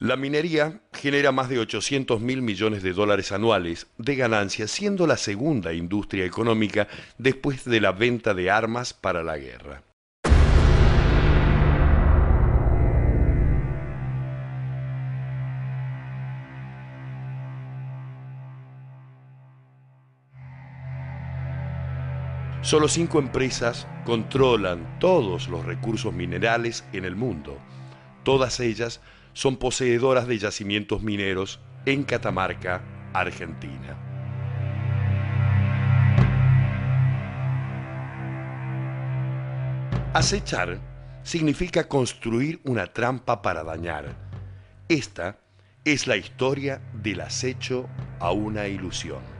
La minería genera más de 800.000 millones de dólares anuales de ganancias, siendo la segunda industria económica después de la venta de armas para la guerra. Solo 5 empresas controlan todos los recursos minerales en el mundo. Todas ellas son poseedoras de yacimientos mineros en Catamarca, Argentina. Acechar significa construir una trampa para dañar. Esta es la historia del acecho a una ilusión.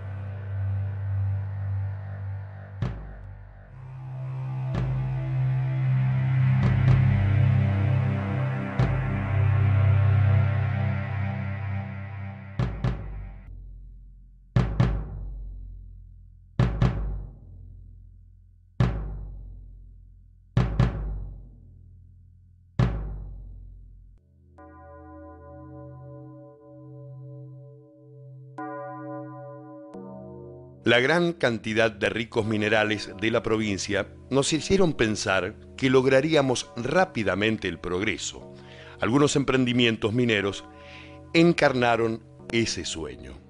La gran cantidad de ricos minerales de la provincia nos hicieron pensar que lograríamos rápidamente el progreso. Algunos emprendimientos mineros encarnaron ese sueño.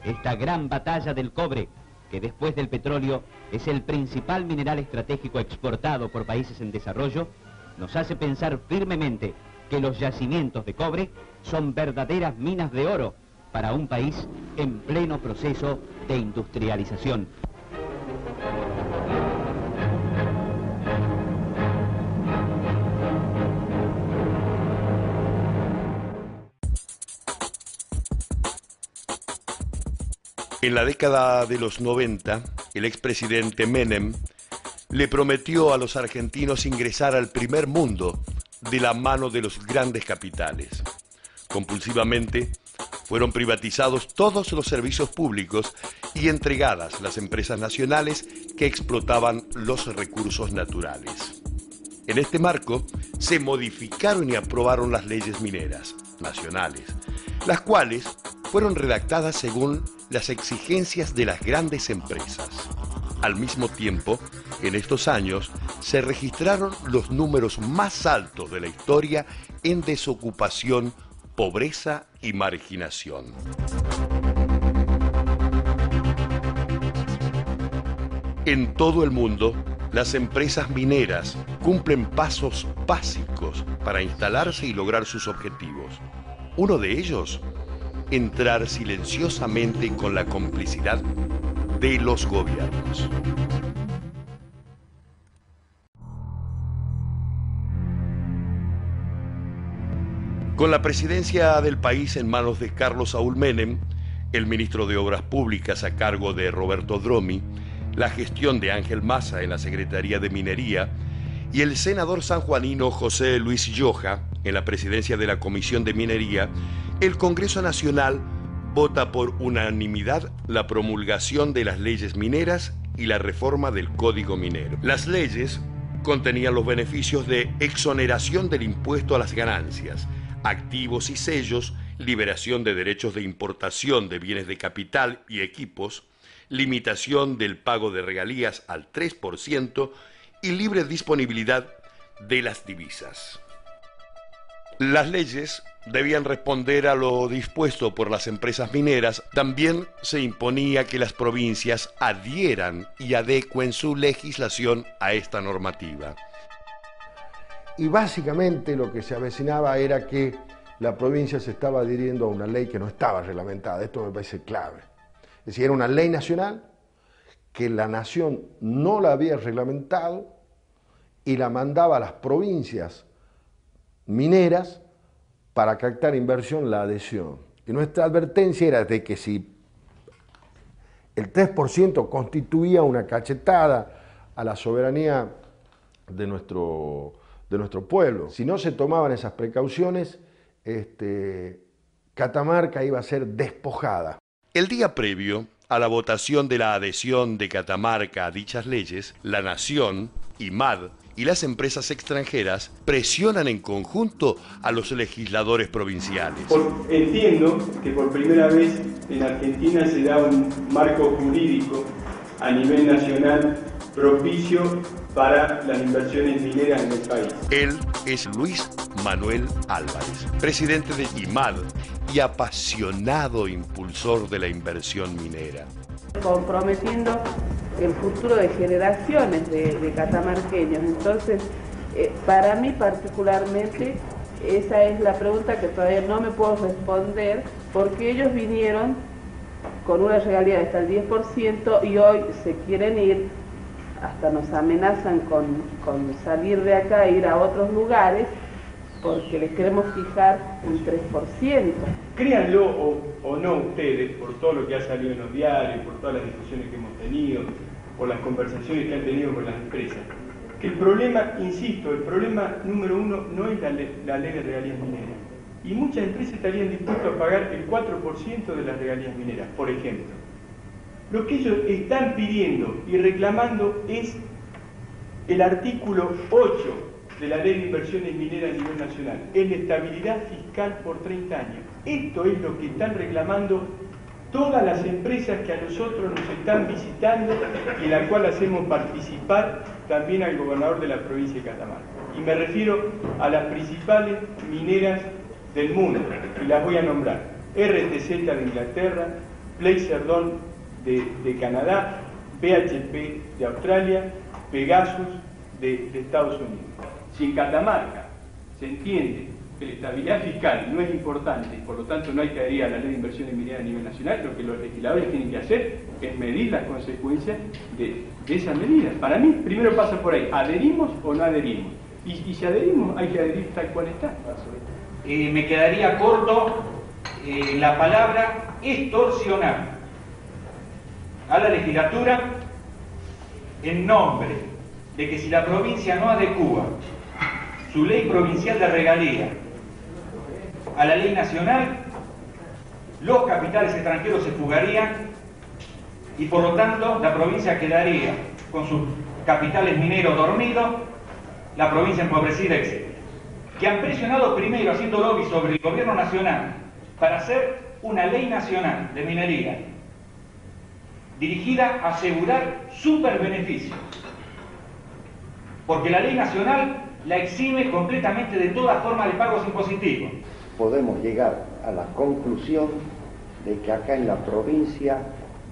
Esta gran batalla del cobre, que después del petróleo es el principal mineral estratégico exportado por países en desarrollo, nos hace pensar firmemente que los yacimientos de cobre son verdaderas minas de oro para un país en pleno proceso de industrialización. En la década de los 90, el expresidente Menem le prometió a los argentinos ingresar al primer mundo de la mano de los grandes capitales. Compulsivamente fueron privatizados todos los servicios públicos y entregadas las empresas nacionales que explotaban los recursos naturales. En este marco se modificaron y aprobaron las leyes mineras nacionales, las cuales fueron redactadas según las exigencias de las grandes empresas. Al mismo tiempo, en estos años, se registraron los números más altos de la historia en desocupación, pobreza y marginación. En todo el mundo, las empresas mineras cumplen pasos básicos para instalarse y lograr sus objetivos. Uno de ellos, entrar silenciosamente con la complicidad de los gobiernos. Con la presidencia del país en manos de Carlos Saúl Menem, el ministro de Obras Públicas a cargo de Roberto Dromi, la gestión de Ángel Massa en la Secretaría de Minería y el senador sanjuanino José Luis Lloja en la presidencia de la Comisión de Minería, el Congreso Nacional vota por unanimidad la promulgación de las leyes mineras y la reforma del Código Minero. Las leyes contenían los beneficios de exoneración del impuesto a las ganancias, activos y sellos, liberación de derechos de importación de bienes de capital y equipos, limitación del pago de regalías al 3% y libre disponibilidad de las divisas. Las leyes debían responder a lo dispuesto por las empresas mineras. También se imponía que las provincias adhieran y adecuen su legislación a esta normativa. Y básicamente lo que se avecinaba era que la provincia se estaba adhiriendo a una ley que no estaba reglamentada. Esto me parece clave. Es decir, era una ley nacional que la nación no la había reglamentado y la mandaba a las provincias mineras para captar inversión, la adhesión. Y nuestra advertencia era de que si el 3% constituía una cachetada a la soberanía de nuestro pueblo. Si no se tomaban esas precauciones, Catamarca iba a ser despojada. El día previo a la votación de la adhesión de Catamarca a dichas leyes, la Nación, IMAD y las empresas extranjeras presionan en conjunto a los legisladores provinciales. Entiendo que por primera vez en Argentina se da un marco jurídico a nivel nacional propicio para las inversiones mineras en el país. Él es Luis Manuel Álvarez, presidente de IMAD y apasionado impulsor de la inversión minera. Comprometiendo el futuro de generaciones de catamarqueños. Entonces, para mí particularmente, esa es la pregunta que todavía no me puedo responder, porque ellos vinieron con una regalía de hasta el 10% y hoy se quieren ir, hasta nos amenazan con salir de acá e ir a otros lugares, porque les queremos fijar un 3%. Créanlo o no ustedes, por todo lo que ha salido en los diarios, por todas las discusiones que hemos tenido, por las conversaciones que han tenido con las empresas, que el problema, insisto, el problema número uno no es la ley de regalías mineras. Y muchas empresas estarían dispuestas a pagar el 4% de las regalías mineras, por ejemplo. Lo que ellos están pidiendo y reclamando es el artículo 8 de la Ley de Inversiones Mineras a nivel nacional, es la estabilidad fiscal por 30 años. Esto es lo que están reclamando todas las empresas que a nosotros nos están visitando y en la cual hacemos participar también al gobernador de la provincia de Catamarca. Y me refiero a las principales mineras del mundo, y las voy a nombrar: RTZ de Inglaterra, Placer-Dome de Canadá, BHP de Australia, Pegasus de Estados Unidos. Si en Catamarca se entiende que la estabilidad fiscal no es importante y por lo tanto no hay que adherir a la ley de inversiones mineras a nivel nacional, lo que los legisladores tienen que hacer es medir las consecuencias de esas medidas. Para mí, primero pasa por ahí: ¿adherimos o no adherimos? Y si adherimos, hay que adherir tal cual está. Me quedaría corto la palabra extorsionar a la legislatura en nombre de que si la provincia no adecúa su ley provincial de regalía a la ley nacional, los capitales extranjeros se fugarían y por lo tanto la provincia quedaría con sus capitales mineros dormidos, la provincia empobrecida, etc. Que han presionado primero haciendo lobby sobre el gobierno nacional para hacer una ley nacional de minería dirigida a asegurar superbeneficios, porque la ley nacional la exime completamente de toda forma de pagos impositivos. Podemos llegar a la conclusión de que acá en la provincia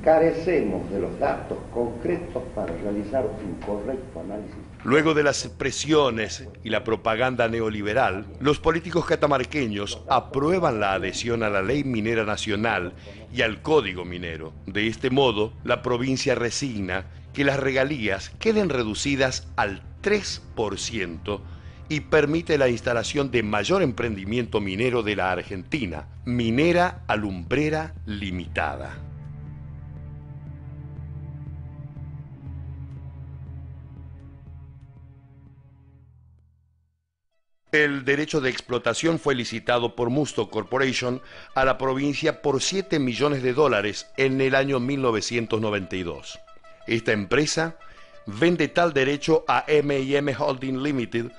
carecemos de los datos concretos para realizar un correcto análisis. Luego de las presiones y la propaganda neoliberal, los políticos catamarqueños aprueban la adhesión a la Ley Minera Nacional y al Código Minero. De este modo, la provincia resigna que las regalías queden reducidas al 3% y permite la instalación de mayor emprendimiento minero de la Argentina, Minera Alumbrera Limitada. El derecho de explotación fue licitado por Musto Corporation a la provincia por $7 millones en el año 1992. Esta empresa vende tal derecho a M&M Holding Limited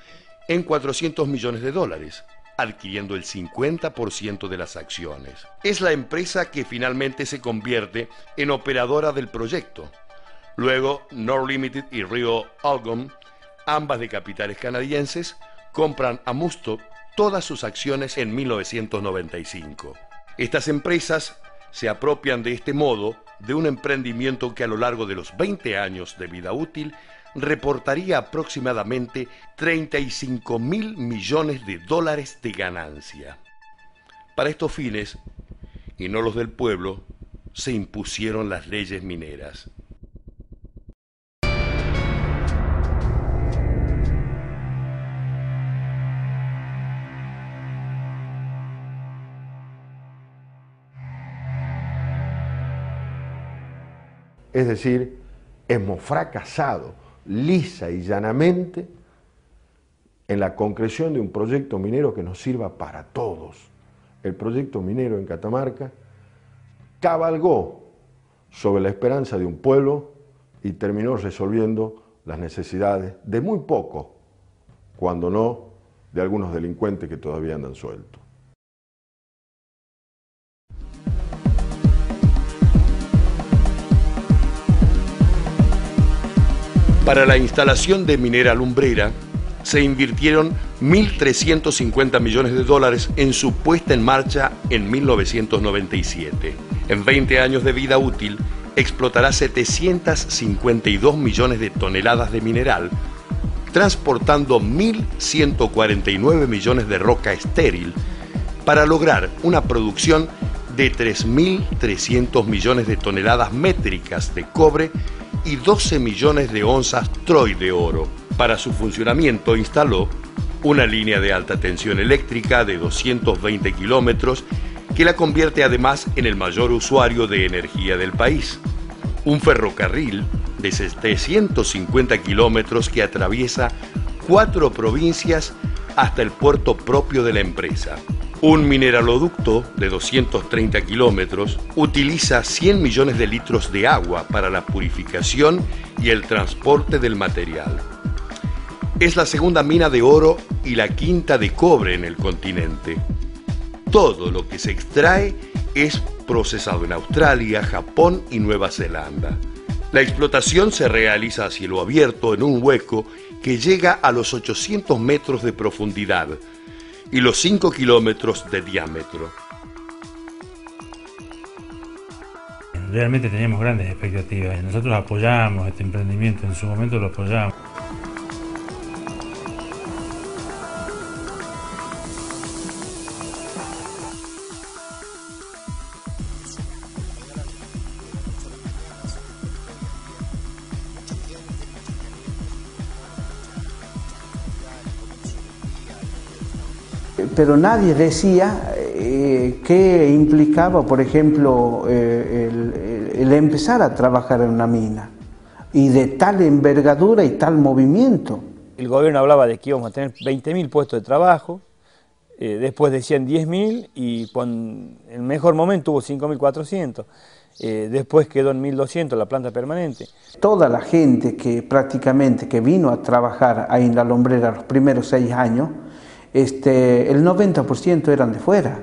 en $400 millones, adquiriendo el 50% de las acciones. Es la empresa que finalmente se convierte en operadora del proyecto. Luego, Nord Limited y Rio Algon, ambas de capitales canadienses, compran a Musto todas sus acciones en 1995. Estas empresas se apropian de este modo de un emprendimiento que a lo largo de los 20 años de vida útil reportaría aproximadamente $35.000 millones de ganancia. Para estos fines, y no los del pueblo, se impusieron las leyes mineras. Es decir, hemos fracasado lisa y llanamente en la concreción de un proyecto minero que nos sirva para todos. El proyecto minero en Catamarca cabalgó sobre la esperanza de un pueblo y terminó resolviendo las necesidades de muy pocos, cuando no de algunos delincuentes que todavía andan sueltos. Para la instalación de Minera Lumbrera se invirtieron 1.350 millones de dólares en su puesta en marcha en 1997. En 20 años de vida útil, explotará 752 millones de toneladas de mineral, transportando 1.149 millones de roca estéril para lograr una producción de 3.300 millones de toneladas métricas de cobre y 12 millones de onzas troy de oro. Para su funcionamiento instaló una línea de alta tensión eléctrica de 220 kilómetros que la convierte además en el mayor usuario de energía del país. Un ferrocarril de 750 kilómetros que atraviesa 4 provincias hasta el puerto propio de la empresa. Un mineraloducto de 230 kilómetros utiliza 100 millones de litros de agua para la purificación y el transporte del material. Es la segunda mina de oro y la quinta de cobre en el continente. Todo lo que se extrae es procesado en Australia, Japón y Nueva Zelanda. La explotación se realiza a cielo abierto en un hueco que llega a los 800 metros de profundidad y los 5 kilómetros de diámetro. Realmente teníamos grandes expectativas y nosotros apoyamos este emprendimiento, en su momento lo apoyamos. Pero nadie decía qué implicaba, por ejemplo, el empezar a trabajar en una mina, y de tal envergadura y tal movimiento. El gobierno hablaba de que íbamos a tener 20.000 puestos de trabajo, después decían 10.000 y en el mejor momento hubo 5.400. Después quedó en 1.200 la planta permanente. Toda la gente que prácticamente que vino a trabajar ahí en La Lumbrera los primeros 6 años, el 90% eran de fuera.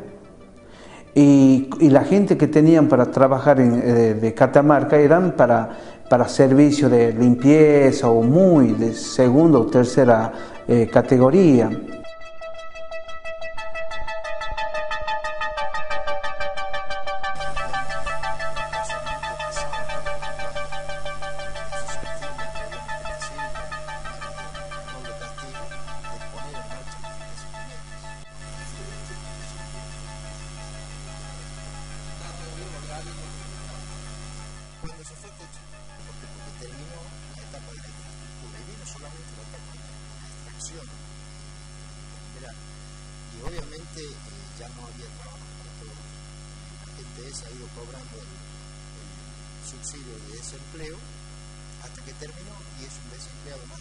Y la gente que tenían para trabajar de Catamarca eran para servicio de limpieza o muy de segunda o tercera categoría. Y obviamente ya no había trabajo para todo. La gente esa ha ido cobrando el subsidio de desempleo hasta que terminó y es un desempleado más.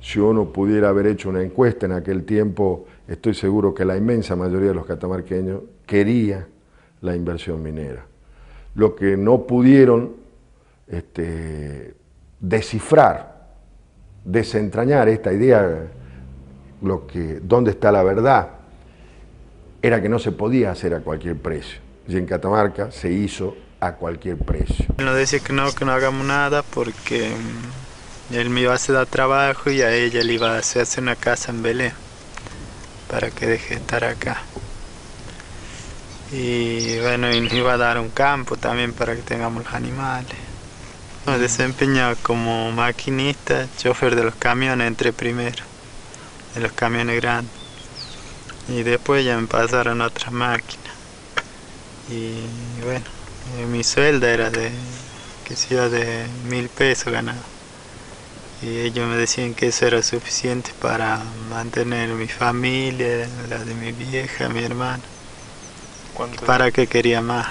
Si uno pudiera haber hecho una encuesta en aquel tiempo, estoy seguro que la inmensa mayoría de los catamarqueños quería la inversión minera. Lo que no pudieron descifrar, desentrañar esta idea, dónde está la verdad, era que no se podía hacer a cualquier precio. Y en Catamarca se hizo a cualquier precio. Nos decía que no hagamos nada porque él me iba a hacer trabajo y a ella le iba a hacer una casa en Belén para que deje de estar acá. Y bueno, y nos iba a dar un campo también para que tengamos los animales. Nos desempeñaba como maquinista, chofer de los camiones, entré primero, de los camiones grandes. Y después ya me pasaron otras máquinas. Y bueno, mi sueldo era de 1.000 pesos ganado. Y ellos me decían que eso era suficiente para mantener mi familia, la de mi vieja, mi hermana. ¿Para qué quería más?